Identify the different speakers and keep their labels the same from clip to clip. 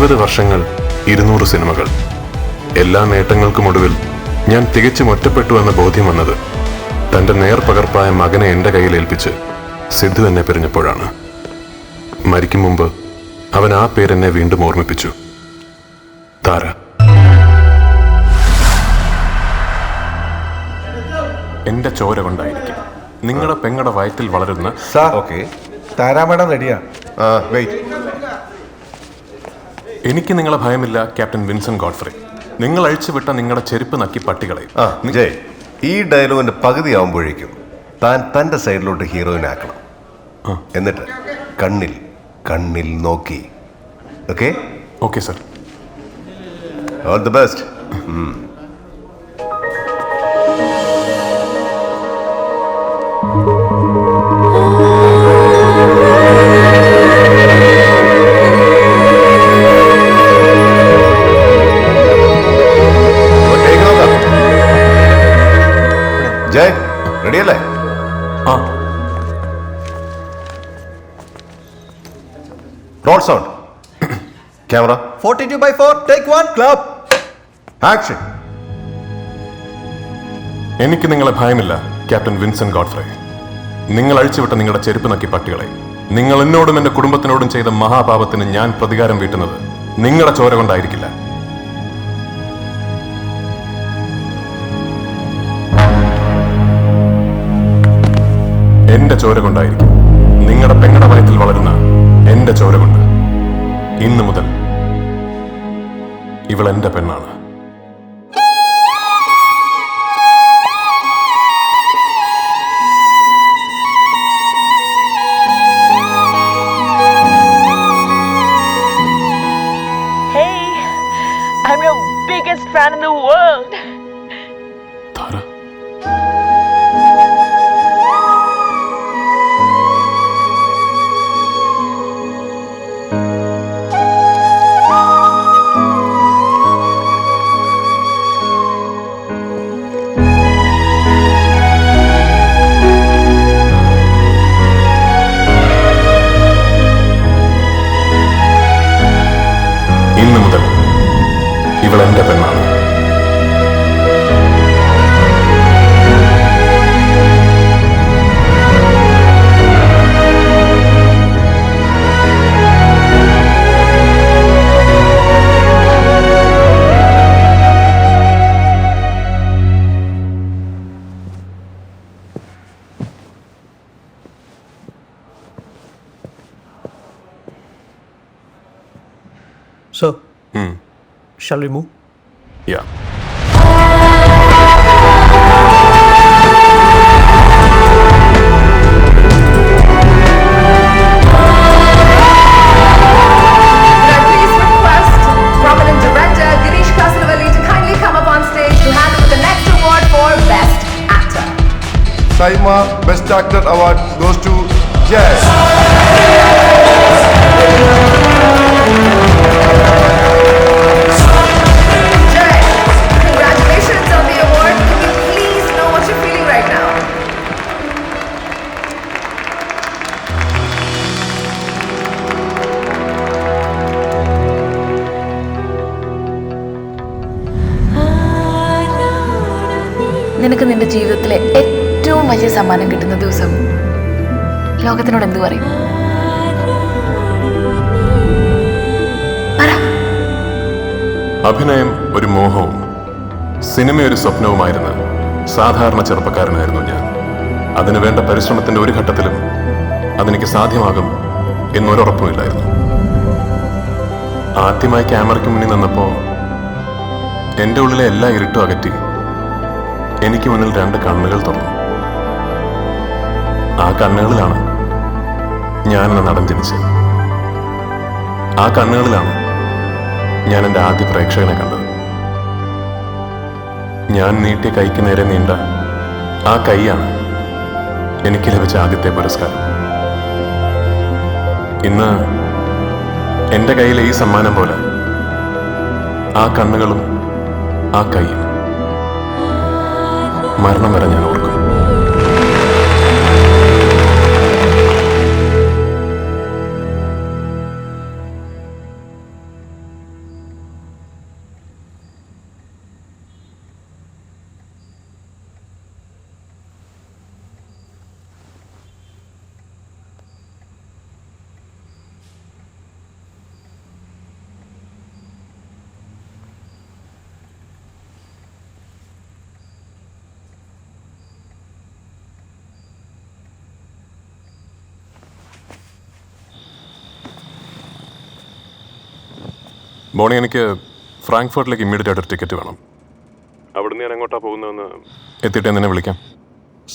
Speaker 1: 20 വർഷങ്ങൾ, 200 സിനിമകൾ. എല്ലാ നേട്ടങ്ങൾക്കുമൊടുവിൽ ഞാൻ തികച്ചും ഒറ്റപ്പെട്ടു എന്ന ബോധ്യം വന്നത് തന്റെ നേർപകർപ്പായ മകനെ എന്റെ കയ്യിൽ ഏൽപ്പിച്ച് സിദ്ധു എന്നെ പിരിഞ്ഞപ്പോഴാണ്. മരിക്കും മുമ്പ് അവൻ ആ പേരെന്നെ വീണ്ടും ഓർമ്മിപ്പിച്ചു, താര. എന്റെ ചോര കൊണ്ടായിരിക്കും നിങ്ങളുടെ പെങ്ങളുടെ വയറ്റിൽ വളരുന്ന
Speaker 2: താരാ മേഡം റെഡിയാ.
Speaker 1: എനിക്ക് നിങ്ങളെ ഭയമില്ല ക്യാപ്റ്റൻ വിൻസെന്റ് ഗോഡ്ഫ്രെ. നിങ്ങൾ അഴിച്ചുവിട്ട നിങ്ങളുടെ ചെരുപ്പ് നക്കി പട്ടികളെ.
Speaker 3: ജയ്, ഈ ഡയലോഗിന്റെ പകുതി ആവുമ്പോഴേക്കും താൻ തന്റെ സൈഡിലോട്ട് ഹീറോയിനെ ആക്കണം. എന്നിട്ട് കണ്ണിൽ കണ്ണിൽ നോക്കി. Okay
Speaker 1: okay sir.
Speaker 3: All the best. Jay, റെഡിയല്ലേ? Roll sound. Camera
Speaker 2: 42/4 take 1 clap
Speaker 3: action.
Speaker 1: എനിക്ക് നിങ്ങളെ ഭയമില്ല ക്യാപ്റ്റൻ വിൻസെന്റ് ഗോഡ്ഫ്രെ. നിങ്ങൾ അഴിച്ചുവിട്ട നിങ്ങളുടെ ചെരുപ്പ് നക്കി പട്ടികളെ. നിങ്ങൾ എന്നോടും എന്റെ കുടുംബത്തിനോടും ചെയ്ത മഹാപാപത്തിന് ഞാൻ പ്രതികാരം വീട്ടുന്നത് നിങ്ങളുടെ ചോര കൊണ്ടായിരിക്കില്ല. എന്റെ ചോര കൊണ്ടായിരിക്കും. നിങ്ങളുടെ പെങ്ങളുടെ വയറ്റിൽ വളരുന്ന എന്റെ ചോര കൊണ്ട്. ഇന്നു മുതൽ ഇവൾ എന്റെ പെണ്ണാണ്.
Speaker 4: I'm your biggest fan in the world.
Speaker 1: Tara. ഇന്നു മുതൽ ഇവൾ എന്റെ പെണ്ണാണ്.
Speaker 2: So, shall we move?
Speaker 1: Yeah.
Speaker 3: Saima Best Actor Award goes to Jay.
Speaker 5: Jay, congratulations on the award. Can you please know what you're feeling right now?
Speaker 6: നിനക്ക് നിന്റെ ജീവിതത്തിലെ ഏറ്റവും വലിയ സമ്മാനം കിട്ടുന്ന ദിവസം ലോകത്തിനോട് എന്തു പറയും?
Speaker 1: അഭിനയം ഒരു മോഹവും സിനിമ ഒരു സ്വപ്നവുമായിരുന്ന സാധാരണ ചെറുപ്പക്കാരനായിരുന്നു ഞാൻ. അതിനു വേണ്ട പരിശ്രമത്തിന്റെ ഒരു ഘട്ടത്തിലും അതെനിക്ക് സാധ്യമാകും എന്നൊരുറപ്പുമില്ലായിരുന്നു. ആദ്യമായി ക്യാമറയ്ക്ക് മുന്നിൽ നിന്നപ്പോൾ എൻ്റെ ഉള്ളിലെ എല്ലാ ഇരുട്ടും അകറ്റി എനിക്ക് മുന്നിൽ 2 കണ്ണുകൾ തുറന്നു. ആ കണ്ണുകളിലാണ് ഞാനെന്ന നടൻ ജനിച്ചത്. ആ കണ്ണുകളിലാണ് ഞാൻ എൻ്റെ ആദ്യ പ്രേക്ഷകനെ കണ്ടത്. ഞാൻ നീട്ടിയ കൈക്ക് നേരെ നീണ്ട ആ കൈയാണ് എനിക്ക് ലഭിച്ച ആദ്യത്തെ പുരസ്കാരം. ഇന്ന് എൻ്റെ കയ്യിലെ ഈ സമ്മാനം പോലെ ആ കണ്ണുകളും ആ കൈയും മരണം വരെ ഞാൻ ഓർക്കും. ബോണി, എനിക്ക് ഫ്രാങ്ക്ഫർട്ടിലേക്ക് ഇമ്മീഡിയറ്റ് ആയിട്ടൊരു ടിക്കറ്റ് വേണം. അവിടുന്ന് ഞാൻ എങ്ങോട്ടാണ് പോകുന്നതെന്ന് എത്തിയിട്ട് എന്നെ വിളിക്കാം.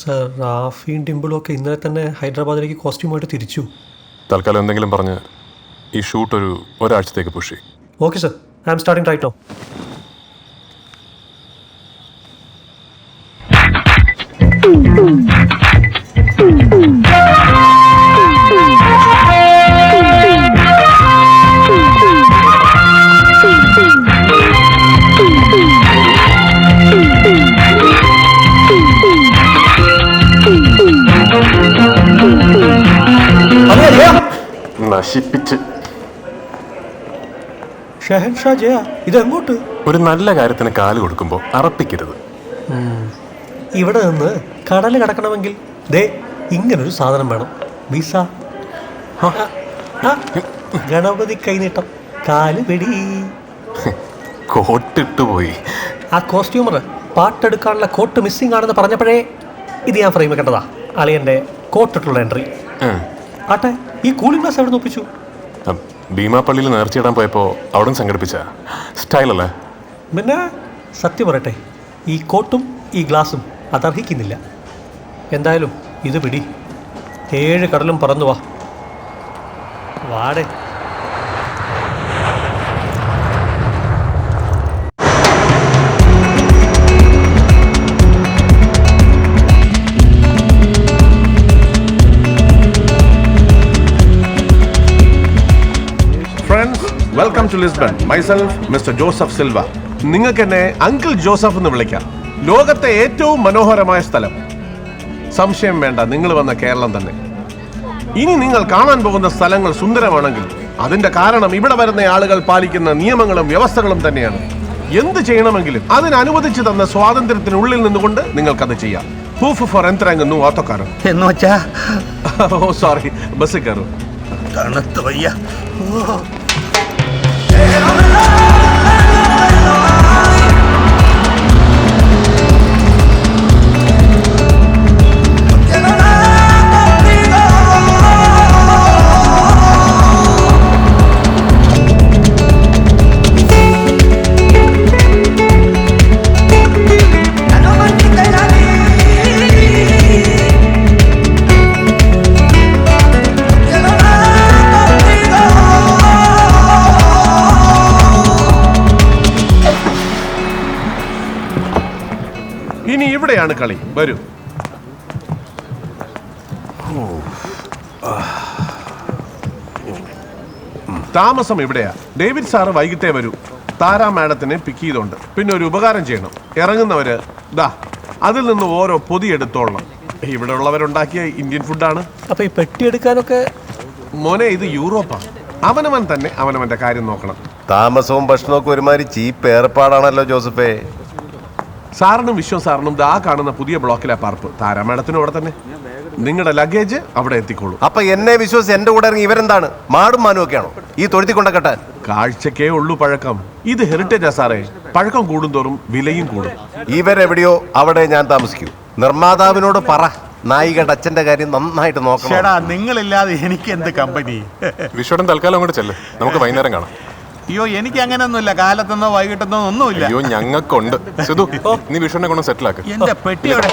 Speaker 2: സർ, റാഫിയും ഡിംപിളും ഒക്കെ ഇന്നലെ തന്നെ ഹൈദരാബാദിലേക്ക് കോസ്റ്റ്യൂമായിട്ട് തിരിച്ചു.
Speaker 1: തൽക്കാലം എന്തെങ്കിലും പറഞ്ഞ് ഈ ഷൂട്ട് ഒരാഴ്ചത്തേക്ക് പുഷ് ചെയ്യും.
Speaker 2: Okay sir, I am starting right now.
Speaker 1: നശിപ്പിച്ച്
Speaker 2: ഷഹൻഷാ ജയ, ഇതെങ്ങോട്ട്?
Speaker 1: ഒരു നല്ല കാര്യത്തിന് കാല് കൊടുക്കുമ്പോൾ അറപ്പിക്കരുത്.
Speaker 2: ഇവിടെ നിന്ന് കടൽ കടക്കണമെങ്കിൽ ദേ ഇങ്ങനൊരു സാധനം വേണം, വിസ. ഗണപതി കൈനീട്ടം, കാല് വെടി.
Speaker 1: കോട്ടിട്ട് പോയി.
Speaker 2: ആ കോസ്റ്റ്യൂമർ പാട്ടെടുക്കാനുള്ള കോട്ട് മിസ്സിംഗ് ആണെന്ന് പറഞ്ഞപ്പോഴേ ഇത് ഞാൻ ഫ്രെയിം വെക്കേണ്ടതാ. അളിയൻ്റെ കോട്ടിട്ടുള്ള എൻട്രി. ആട്ടെ, ഈ കൂളിംഗ് ഗ്ലാസ് എവിടെ നിന്ന് ഒപ്പിച്ചു?
Speaker 1: ഭീമാപ്പള്ളിയിൽ നേർച്ചയിടാൻ പോയപ്പോൾ അവിടെ സംഘടിപ്പിച്ച സ്റ്റൈലല്ലേ?
Speaker 2: പിന്നെ സത്യം പറയട്ടെ, ഈ കോട്ടും ഈ ഗ്ലാസും അതർഹിക്കുന്നില്ല. എന്തായാലും ഇത് പിടി, 7 കടലും പറന്നു വാ. വാടേ.
Speaker 7: Welcome to Lisbon. Myself mister Joseph Silva. നിങ്ങൾക്ക് എന്നെ അങ്കിൾ ജോസഫ് എന്ന് വിളിക്കാം. ലോകത്തെ ഏറ്റവും മനോഹരമായ സ്ഥലം, സംശയം വേണ്ട, നിങ്ങൾ വന്ന കേരളം തന്നെ. ഇനി നിങ്ങൾ കാണാൻ പോകുന്ന സ്ഥലങ്ങൾ സുന്ദരമാണെങ്കിൽ അതിന്റെ കാരണം ഇവിടെ വരുന്ന ആളുകൾ പാലിക്കുന്ന നിയമങ്ങളും വ്യവസ്ഥകളും തന്നെയാണ്. എന്ത് ചെയ്യണമെങ്കിലും അതിന് അനുവദിച്ചു തന്ന സ്വാതന്ത്ര്യത്തിനുള്ളിൽ നിന്നുകൊണ്ട് നിങ്ങൾക്കത് ചെയ്യാം. പ്രൂഫ് ഫോർ എന്തരങ്ങുന്നു ഓത്തോക്കാരൻ
Speaker 2: എന്ന് വെച്ചാ?
Speaker 7: ഓ സോറി, ബസ് കയറും.
Speaker 2: തണുത്ത് വയ്യ.
Speaker 7: ഇനി ഇവിടെയാണ് കളി, വരൂ. താമസം ഇവിടെയാ. ഡേവിഡ് സാറ് വൈകിട്ടേ വരൂ. താര മാഡത്തിനെ പിക്ക് ചെയ്തോണ്ട്. പിന്നെ ഒരു ഉപകാരം ചെയ്യണം, ഇറങ്ങുന്നവര് ദാ അതിൽ നിന്ന് ഓരോ പൊതി എടുത്തോളണം. ഇവിടെ ഉള്ളവരുണ്ടാക്കിയ ഇന്ത്യൻ ഫുഡാണ്.
Speaker 2: അപ്പൊ ഈ പെട്ടി എടുക്കാനൊക്കെ?
Speaker 7: മോനെ, ഇത് യൂറോപ്പാണ്. അവനവൻ തന്നെ അവനവന്റെ കാര്യം നോക്കണം.
Speaker 3: താമസവും ഭക്ഷണമൊക്കെ ഒരുമാതിരി ചീപ്പ് ഏർപ്പാടാണല്ലോ ജോസഫേ.
Speaker 7: സാറിനും വിശ്വം സാറിനും ദാ കാണുന്ന പുതിയ ബ്ലോക്കിലെ പാർപ്പ്. താര മാഡത്തിനും അവിടെ തന്നെ. നിങ്ങളുടെ ലഗേജ് അവിടെ എത്തിക്കോളൂ.
Speaker 3: അപ്പൊ എന്നെ വിശ്വസിച്ച് എന്റെ കൂടെ ഇറങ്ങി ഇവരെന്താണ്, മാടും മാനും ഒക്കെയാണോ ഈ തൊഴുത്തി കൊണ്ട കെട്ടാൻ?
Speaker 7: കാഴ്ചക്കേ ഉള്ളൂ പഴക്കം. ഇത് ഹെറിറ്റേജാ സാറേ. പഴക്കം കൂടുന്തോറും വിലയും കൂടും.
Speaker 3: ഇവരെവിടെയോ അവിടെ ഞാൻ താമസിക്കൂ. നിർമ്മാതാവിനോട് പറ, നായികയുടെ അച്ഛന്റെ കാര്യം നന്നായിട്ട് നോക്കണം.
Speaker 8: നിങ്ങളില്ലാതെ എനിക്ക് എന്ത് കമ്പനി?
Speaker 1: വിശ്വടൻ തൽക്കാലം അങ്ങോട്ട് ചെല്ല്, നമുക്ക് വൈകുന്നേരം കാണാം.
Speaker 8: അയ്യോ, എനിക്ക് അങ്ങനെയൊന്നുമില്ല. കാലത്തെന്നോ വൈകിട്ടെന്നോ ഒന്നുമില്ല.
Speaker 1: അയ്യോ, ഞങ്ങൾക്കുണ്ട്. സിധു, നീ വിശ്വനെ കൊണ്ട് സെറ്റിലാക്ക്.
Speaker 8: എന്റെ പെട്ടിയോടെ